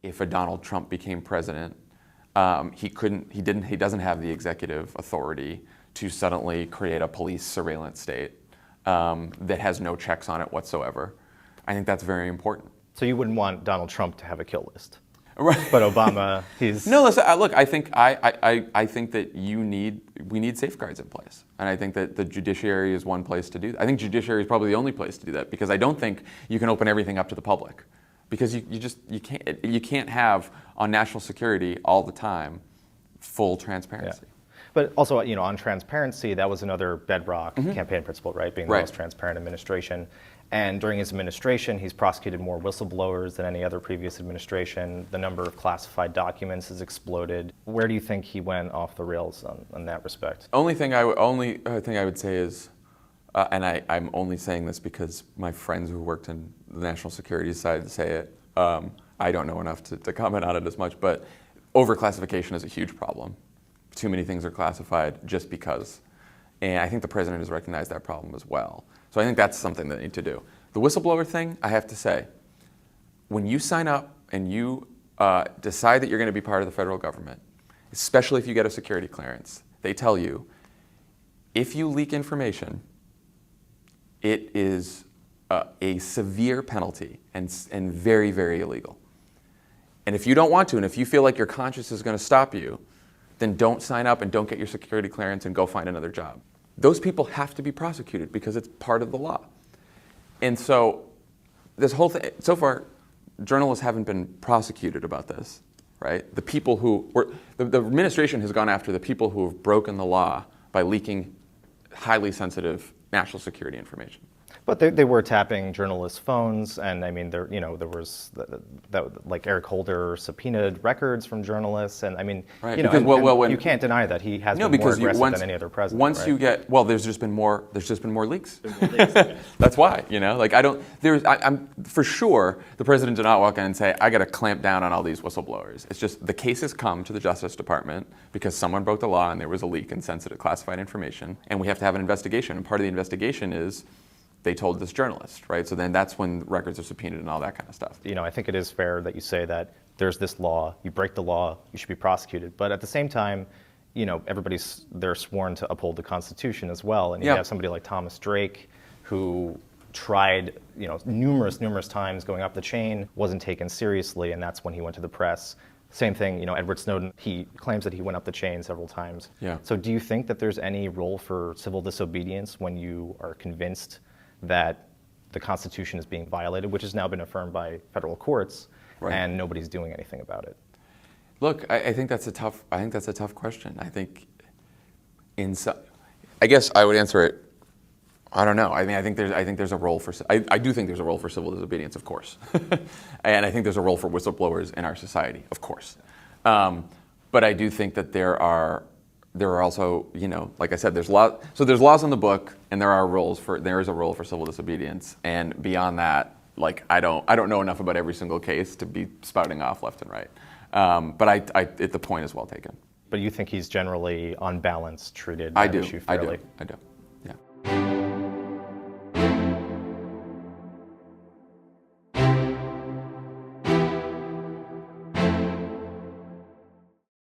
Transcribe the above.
if a Donald Trump became president, he doesn't have the executive authority to suddenly create a police surveillance state that has no checks on it whatsoever. I think that's very important. So you wouldn't want Donald Trump to have a kill list, right? But Obama, he's no. Listen, look, I think that we need safeguards in place, and I think that the judiciary is one place to do that. I think judiciary is probably the only place to do that, because I don't think you can open everything up to the public, because you can't have on national security all the time full transparency. Yeah. But also, on transparency, that was another bedrock campaign principle, right? Being the most transparent administration. And during his administration, he's prosecuted more whistleblowers than any other previous administration. The number of classified documents has exploded. Where do you think he went off the rails on that respect? Only thing I would say is, and I'm only saying this because my friends who worked in the national security side say it. I don't know enough to comment on it as much, but overclassification is a huge problem. Too many things are classified just because. And I think the president has recognized that problem as well. So I think that's something that they need to do. The whistleblower thing, I have to say, when you sign up and you decide that you're going to be part of the federal government, especially if you get a security clearance, they tell you, if you leak information, it is a severe penalty and very, very illegal. And if you don't want to, and if you feel like your conscience is going to stop you, then don't sign up and don't get your security clearance and go find another job. Those people have to be prosecuted because it's part of the law. And so this whole thing, so far, journalists haven't been prosecuted about this, right? The people who were, the administration has gone after the people who have broken the law by leaking highly sensitive national security information. But they were tapping journalists' phones, and I mean, there was like Eric Holder subpoenaed records from journalists, and I mean, right. Because, you can't deny that he has been more aggressive than any other president. Once you get, there's just been more leaks. That's why, I'm for sure the president did not walk in and say, I got to clamp down on all these whistleblowers. It's just the cases come to the Justice Department because someone broke the law and there was a leak in sensitive classified information, and we have to have an investigation. And part of the investigation is they told this journalist, right? So then that's when records are subpoenaed and all that kind of stuff. I think it is fair that you say that there's this law, you break the law, you should be prosecuted. But at the same time, they're sworn to uphold the Constitution as well. And you have somebody like Thomas Drake, who tried, numerous times going up the chain, wasn't taken seriously, and that's when he went to the press. Same thing, Edward Snowden, he claims that he went up the chain several times. Yeah. So do you think that there's any role for civil disobedience when you are convinced that the Constitution is being violated, which has now been affirmed by federal courts, and nobody's doing anything about it? Look, I think that's a tough question. I think I guess I would answer it. I don't know. I think there's a role for. I do think there's a role for civil disobedience, of course, and I think there's a role for whistleblowers in our society, of course. But I do think that there are also, like I said, there's laws in the book, and there is a role for civil disobedience. And beyond that, I don't know enough about every single case to be spouting off left and right. But the point is well taken. But you think he's generally, on balance, treated that issue fairly? I do.